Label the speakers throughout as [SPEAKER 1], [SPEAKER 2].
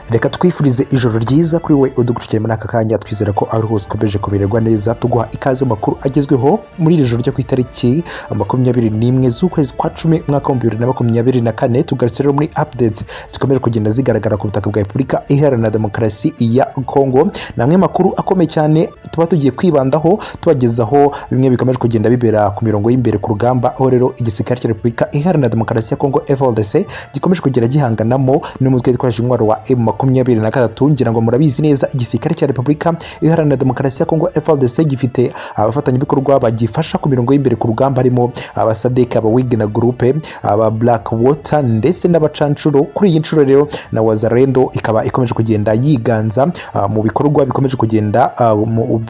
[SPEAKER 1] reka twifurize ijoro ryiza kuri we udukurikiye muri aka kanya, twizera ko ari hose ukomeje kumererwa neza. Tuguha ikaze makuru agezweho muri iri joro ryo ku itariki 21 z'ukwezi kwa 10 umwaka wa 2024. Tugarutse rero muri updates zikomeje kugenda zigaragara ku butaka bwa Repubulika Iharanira Demokarasi ya Kongo. Namwe makuru akomeye cyane tuba tugiye kwibandaho tubagezaho bimwe bikomeje kugenda bibera ku mirongo y'imbere ku rugamba, aho rero igisirikare cya Repubulika Iharanira Demokarasi ya Kongo FARDC gikomeje kugera gihanganamo n'umutwe witwaje intwaro wa M23. Ngira ngo murabizi neza igisirikare cya Repubulika Iharanira Demokarasi ya Kongo FARDC gifite abafatanyabikorwa bagifasha ku mirongo y'imbere ku rugamba, harimo abasadek, Wagner Group, aba Black Water ndetse n'abacancuro. Kuri iyi nshuro rero na Wazalendo ikaba ikomeje kugenda yiganza mu bikorwa bikomeje kugenda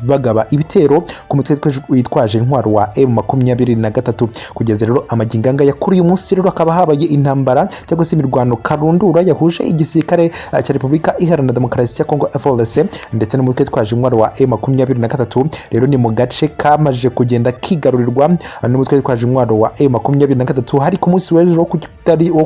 [SPEAKER 1] bagaba ibitero ku mutwe witwaje intwaro wa M23. Kugeza rero amaginganga ya kuri uyu munsi rero akaba habaye intambara cyangwa se imirwano karundura yahuje igisirikare cya Repubulika Iharanira Demokarasi ya Kongo FARDC ndetse n'umutwe witwaje intwaro wa M23. Rero ni mu gace kamaje kugenda kigarurirwa n'umutwe witwaje intwaro wa M23 hari ku munsi w'ejo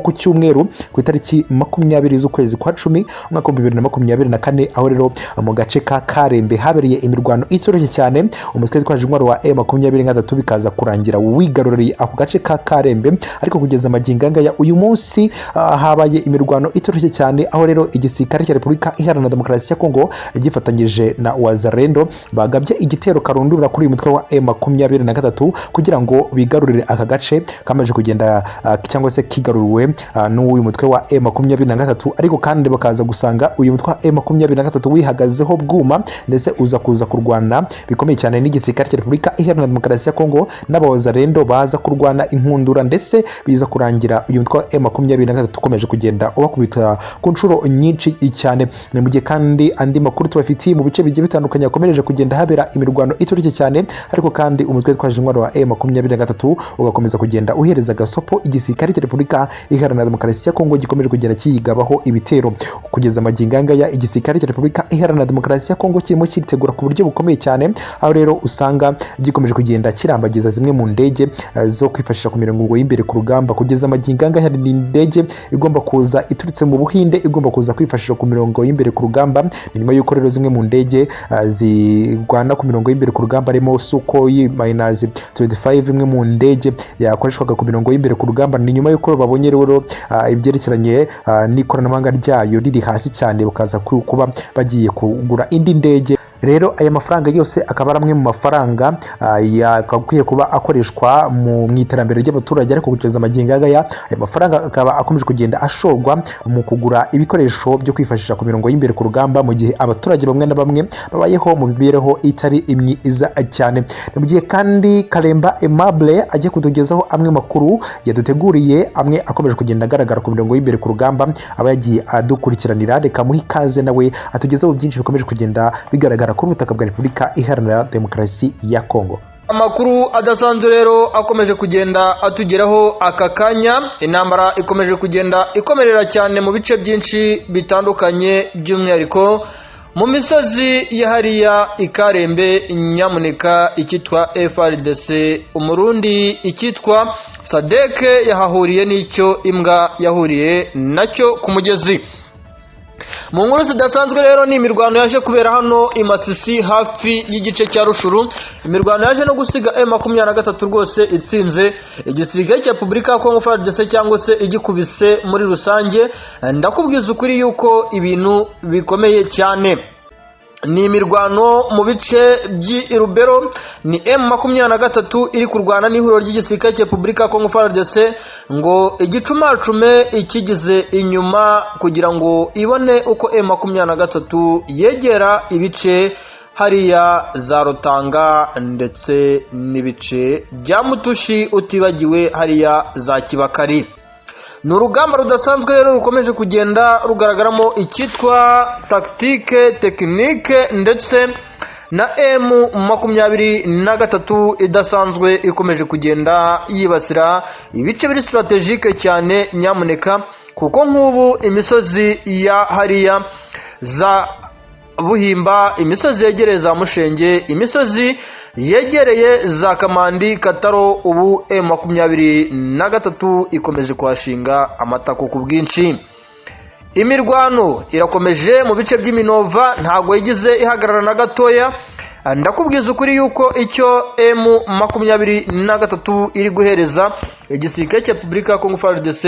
[SPEAKER 1] ku cyumweru ku itariki 20 z'ukwezi kwa 10 umwaka wa 2024, aho rero mu gace ka Karembe habereye imirwano itoroshye cyane. Umutwe witwaje intwaro wa M23 bikaza kurangira wigaruriye ako gace ka Karembe, ariko kugeza amaginganga ya uyu munsi habaye imirwano itoroshye cyane, aho rero igisirikare cya Repubulika Iharanira Demokarasi ya Kongo gifatanyije na Wazalendo bagabye igitero karundura kuri uyu mutwe wa M23 kugira ngo bigarurire aka gace kamaje kugenda cyangwa se kigaruriwe n'uyu mutwe wa M23. Ariko kandi bakaza gusanga uyu mutwe wa M23 wihagazeho bwuma ndetse uza kuza kurwana bikomeye cyane n'igisirikare cya Repubulika Iharanira Demokarasi ya Kongo n'abawazalendo baza kurwana inkundura, ndetse biza kurangira uyu mutwe wa M23 ukomeje kugenda ubakubita ku nshuro nyinshi cyane. Ni mu gihe kandi andi makuru tubafitiye mu bice bigiye bitandukanye yakomeje kugenda habera imirwano itoroshye cyane, ariko kandi umutwe witwaje intwaro wa M23 ugakomeza kugenda uhereza gasopo igisirikare cya Repubulika Iharanira Demokarasi ya Kongo gikomeje kugenda kiyigabaho ibitero. Kugeza amaginganga ya igisirikare cya Repubulika Iharanira Demokarasi ya Kongo kirimo kiritegura ku buryo bukomeye cyane, aho rero usanga gikomeje kugenda kirambagiza zimwe mu ndege zo kwifashisha ku mirongo y'imbere ku rugamba. Kugeza amaginganga hari indege igomba kuza iturutse mu Buhinde igomba kuza kwifashisha ku mirongo y'imbere ku rugamba. Ni nyuma y'uko rero zimwe mu ndege zirwana ku mirongo y'imbere ku rugamba harimo Sukhoi -25, imwe mu ndege yakoreshwaga ku mirongo y'imbere ku rugamba. Ni nyuma y'uko babonye rero ibyerekeranye n'ikoranabuhanga ryayo riri hasi cyane, bakaza kuba bagiye kugura indi ndege. Rero aya mafaranga yose akaba ari amwe mu mafaranga yakwiye kuba akoreshwa mu iterambere ry'abaturage, ariko kugeza amaginganga aya mafaranga akaba akomeje kugenda ashorwa mu kugura ibikoresho byo kwifashisha ku mirongo y'imbere ku rugamba, mu gihe abaturage bamwe na bamwe babayeho mu mibereho itari myiza cyane. Mu gihe kandi Karemba Aimable agiye kutugezaho amwe makuru yaduteguriye, amwe akomeje kugenda agaragara ku mirongo y'imbere ku rugamba, aba yagiye adukurikiranira. Reka muhe ikaze nawe atugezeho byinshi bikomeje kugenda bigaragara kuri ubutaka bwa Repubulika Iharanira Demokarasi ya Kongo.
[SPEAKER 2] Amakuru adasanzwe rero akomeje kugenda atugeraho aka kanya. Intambara ikomeje kugenda ikomerera cyane mu bice byinshi bitandukanye, by'umwihariko mu misozi ya hariya Ikarembe, nyamuneka ikitwa FARDC umurundi ikitwa Sadek yahahuriye n'icyo imbwa yahuriye nacyo ku mugezi. Mu nkuru zidasanzwe rero ni imirwano yaje kubera hano i Masisi hafi y'igice cya Rushuru. Imirwano yaje no gusiga M23 rwose itsinze igisirikare cya Repubulika ya Kongo FARDC cyangwa se igikubise muri rusange. Ndakubwiza ukuri yuko ibintu bikomeye cyane. Ni imirwano mu bice by'Irubero, ni M23 iri kurwana n'ihuriro ry'igisirikare cya Repubulika ya Kongo FARDC ngo igicumacume ikigize inyuma kugira ngo ibone uko M23 yegera ibice hariya za Rutanga ndetse n'ibice bya Mutushi, utibagiwe hariya za Kibakari. Ni urugamba rudasanzwe rero rukomeje kugenda rugaragaramo icyitwa tactique technique ndetse na M23 idasanzwe ikomeje kugenda yibasira ibice biri strategique cyane, nyamuneka kuko nk'ubu imisozi ya hariya za Buhimba, imisozi yegereye za Mushenge, imisozi yegereye za Kamandi, Kataro, ubu M23 ikomeje kuhashinga amatako ku bwinshi. imirwano irakomeje mu bice by'iminova ntabwo yigize ihagarara na gatoya. Ndakubwiza ukuri yuko icyo M23 iri guhereza igisirikare cya Repubulika ya Kongo FARDC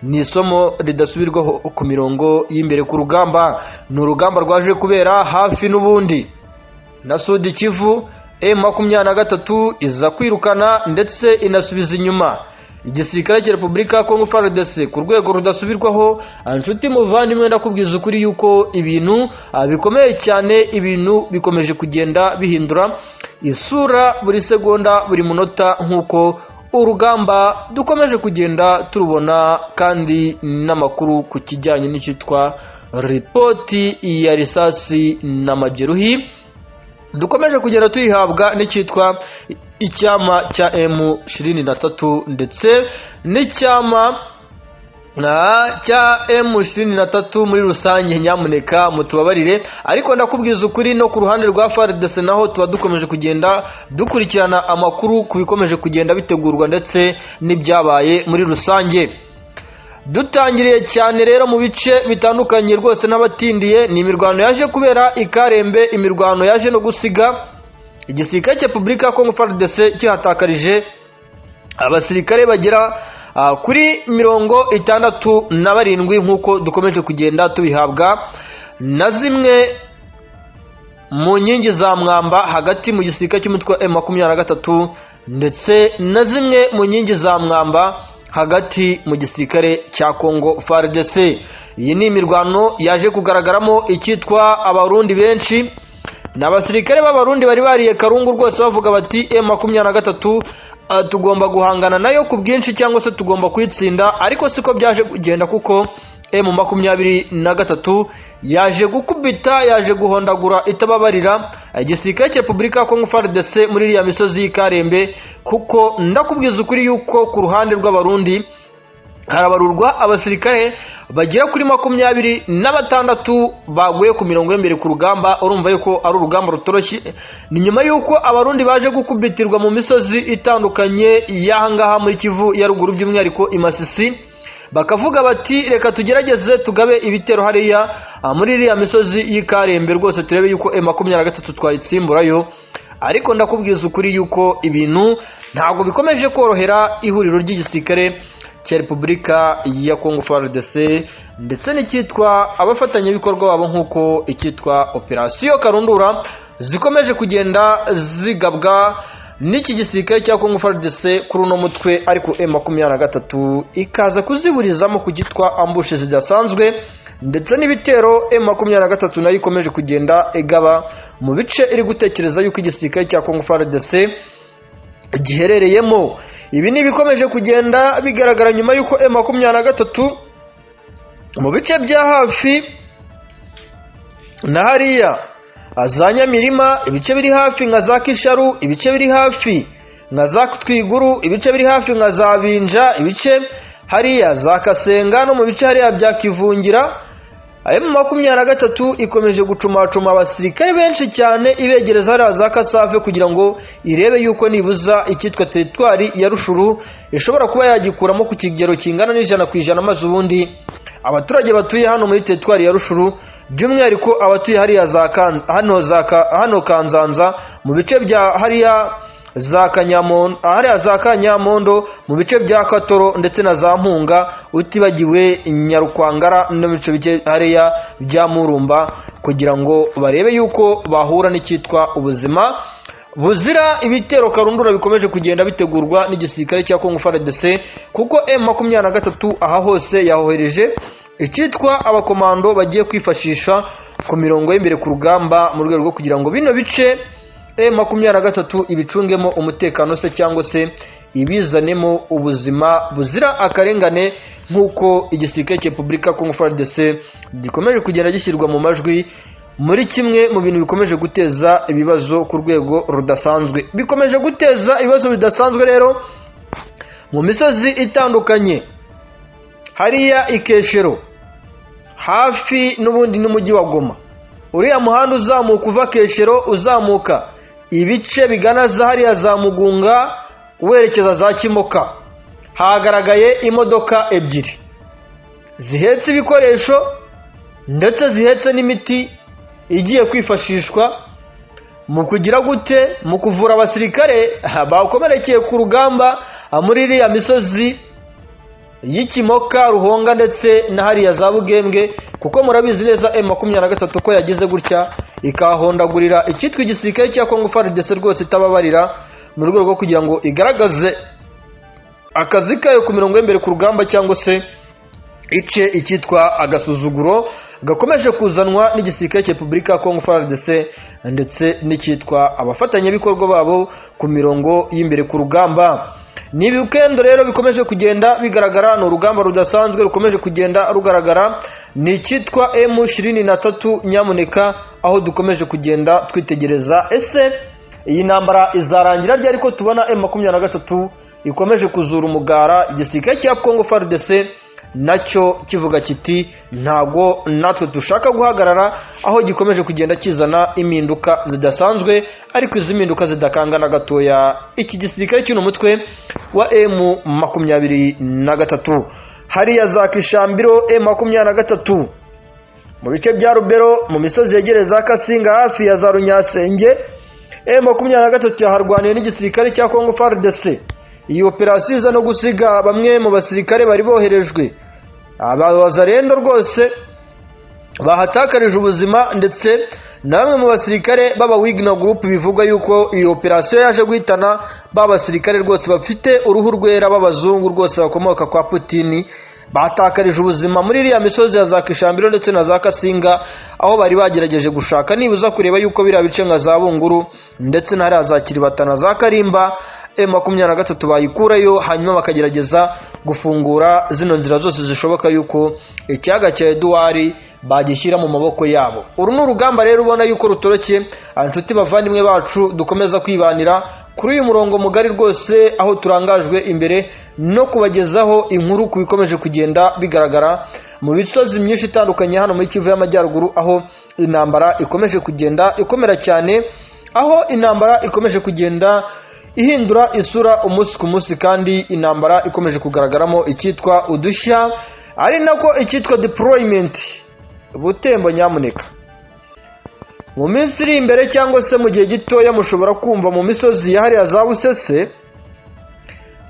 [SPEAKER 2] ni isomo ridasubirwaho ku mirongo y'imbere ku rugamba. Ni urugamba rwaje kubera hafi n'ubundi na Sud Kivu. M23 iza kwirukana ndetse inasubiza inyuma igisirikare cya Repubulika ya Kongo FARDC ku rwego rudasubirwaho. Inshuti muvandimwe, ndakubwiza ukuri yuko ibintu bikomeye cyane, ibintu bikomeje kugenda bihindura isura buri segonda buri munota nk'uko urugamba dukomeje kugenda turubona, kandi n'amakuru ku kijyanye n'icyitwa ripoti ya risasi n'amajeruhi dukomeje kugenda tuyihabwa n'icyitwa icyama cya M23 ndetse n'icyama cya M23 muri rusange. Nyamuneka mutubabarire, ariko ndakubwiza ukuri no ku ruhande rwa FARDC naho tuba dukomeje kugenda dukurikirana amakuru ku bikomeje kugenda bitegurwa ndetse n'ibyabaye muri rusange. Dutangiriye cyane rero mu bice bitandukanye rwose n'abatindiye, ni imirwano yaje kubera ikarembe, imirwano yaje no gusiga igisirikare cya Repubulika ya Kongo FARDC kihatakarije abasirikare bagera kuri 67 nk'uko dukomeje kugenda tubihabwa na zimwe mu nkingi za mwamba hagati mu gisirikare cy'umutwe wa M23 ndetse na zimwe mu nkingi za mwamba hagati mu gisirikare cya Kongo FARDC. Iyi ni imirwano yaje kugaragaramo icyitwa abarundi benshi n'abasirikare b'abarundi bari bariye karungu rwose bavuga bati M23 tugomba guhangana nayo ku bwinshi cyangwa se tugomba kuyitsinda, ariko siko byaje kugenda kuko M23 yaje gukubita, yaje guhondagura itababarira igisirikare cya Repubulika ya Kongo FARDC muri iriya misozi y'ikarembe, kuko ndakubwiza ukuri yuko ku ruhande rw'abarundi harabarurwa abasirikare bagera kuri 26 baguye ku mirongo y'imbere ku rugamba. Urumva yuko ari urugamba rutoroshye, ni nyuma yuko abarundi baje gukubitirwa mu misozi itandukanye y'ahangaha muri Kivu ya ruguru, by'umwihariko Imasisi, bakavuga bati reka tugerageze tugabe ibitero hariya muri iriya misozi y'ikarembe rwose turebe yuko M23 twayitsimburayo. Ariko ndakubwiza ukuri yuko ibintu ntabwo bikomeje korohera ihuriro ry'igisirikare cya Repubulika ya Kongo FARDC ndetse n'icyitwa abafatanyabikorwa babo, nk'uko icyitwa Operation Karundura zikomeje kugenda zigabwa n'iki gisirikare cya Kongo FARDC kuri uno mutwe, ariko M23 ikaza kuziburizamo ku gitwa ambushe zidasanzwe ndetse n'ibitero M23 nayo ikomeje kugenda igaba mu bice iri gutekereza yuko igisirikare cya Kongo FARDC giherereyemo. Ibi ni bikomeje kugenda bigaragara nyuma yuko M23 mu bice bya hafi na hariya za Nyamirima, ibice biri hafi nka za Kisharu, ibice biri hafi nka za Twiguru, ibice biri hafi nka za Binja, ibice hariya za Kasenga no mu bice hariya bya Kivungira, M23 ikomeje gucumacuma abasirikare benshi cyane ibegereza hariya za Kasave kugira ngo irebe yuko nibuza icyitwa teritwari ya Rushuru ishobora kuba yagikuramo ku kigero kingana n'100% maze ubundi abaturage batuye hano muri teritwari ya Rushuru, by'umwihariko abatuye hariya za hano Kanzanza mu bice bya hariya za Kanyamondo mu bice bya Katoro ndetse na za Mpunga, utibagiwe Nyarukwangara no bice bike hariya bya Murumba, kugira ngo barebe yuko bahura n'icyitwa ubuzima buzira ibitero karundura bikomeje kugenda bitegurwa n'igisirikare cya Kongo FARDC, kuko M23 aha hose yahohereje icyitwa abakomando bagiye kwifashisha ku mirongo y'imbere ku rugamba mu rwego rwo kugira ngo bino bice M23 ibicungemo umutekano se cyangwa se ibizanemo ubuzima buzira akarengane, nk'uko igisirikare cya Repubulika ya Kongo FARDC gikomeje kugenda gishyirwa mu majwi muri kimwe mu bintu bikomeje guteza ibibazo ku rwego rudasanzwe. Bikomeje guteza ibibazo bidasanzwe rero mu misozi itandukanye hariya Ikeshero hafi n'ubundi n'umujyi wa Goma. Uriya muhanda uzamuka uva Keshero uzamuka ibice bigana za hariya za Mugunga werekeza za Kimoka, hagaragaye imodoka ebyiri zihetse ibikoresho ndetse zihetse n'imiti igiye kwifashishwa mu kugira gute, mu kuvura abasirikare bakomerekeye ku rugamba muri iriya misozi y'Ikimoka, Ruhonga ndetse na hariya za Bugembwe, kuko murabizi neza M23 ko yagize gutya ikahondagurira icyitwa igisirikare cya Congo FARDC rwose itababarira, mu rwego rwo kugira ngo igaragaze akazi kayo ku mirongo y'imbere ku rugamba, cyangwa se ice icyitwa agasuzuguro gakomeje kuzanwa n'igisirikare cya Repubulika ya Congo FARDC ndetse n'icyitwa abafatanyabikorwa babo ku mirongo y'imbere ku rugamba. Ni ibikendo rero bikomeje kugenda bigaragara, ni urugamba rudasanzwe rukomeje kugenda rugaragara, ni icyitwa M23 nyamuneka, aho dukomeje kugenda twitegereza ese iyi ntambara izarangira ryari, ko tubona M23 ikomeje kuzura umugara, igisirikare cya Congo FARDC nacyo kivuga kiti ntago natwe dushaka guhagarara, aho gikomeje kugenda kizana impinduka zidasanzwe, ariko izi mpinduka zidakangana gatoya iki gisirikare cy'uno mutwe wa M23. hariya za Kishambiro M23 mu bice bya Rubero, mu misozi yegereza Kasinga hafi ya za Runyasenge, M23 yaharwaniye n'igisirikare cya Congo FARDC. Iyi operasiyo iza no gusiga bamwe mu basirikare bari boherejwe, abazarendo rwose bahatakarije ubuzima, ndetse na bamwe mu basirikare b'aba Wagner Group bivugwa yuko iyi operasiyo yaje guhitana ba basirikare rwose bafite uruhu rwera b'abazungu rwose bakomoka kwa Putin, batakarije ubuzima muri iriya misozi ya za Kishambiro ndetse na za Kasinga, aho bari bagerageje gushaka nibuza kureba yuko biriya bice nka za Bunguru ndetse na hariya za Kiribata na za Karimba M23 bayikurayo, hanyuma bakagerageza gufungura zino nzira zose zishoboka yuko ikiyaga cya Edouard bagishyira mu maboko yabo. Uru ni urugamba rero ubona yuko rutoroshye, inshuti bavandimwe bacu dukomeza kwibanira kuri uyu murongo mugari rwose, aho turangajwe imbere no kubagezaho inkuru ku bikomeje kugenda bigaragara mu misozi myinshi itandukanye hano muri Kivu y'Amajyaruguru, aho intambara ikomeje kugenda ikomera cyane, aho intambara ikomeje kugenda ihindura isura umunsi ku munsi, kandi intambara ikomeje kugaragaramo icyitwa udushya, ari nako icyitwa deployment butembo nyamuneka. Mu minsi iri imbere cyangwa se mu gihe gitoya mushobora kumva mu misozi ya hariya za Busese,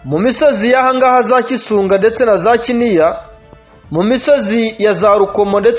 [SPEAKER 2] mu misozi y'ahangaha za Kisunga ndetse na za Kiniya, mu misozi ya za Rukomo ndetse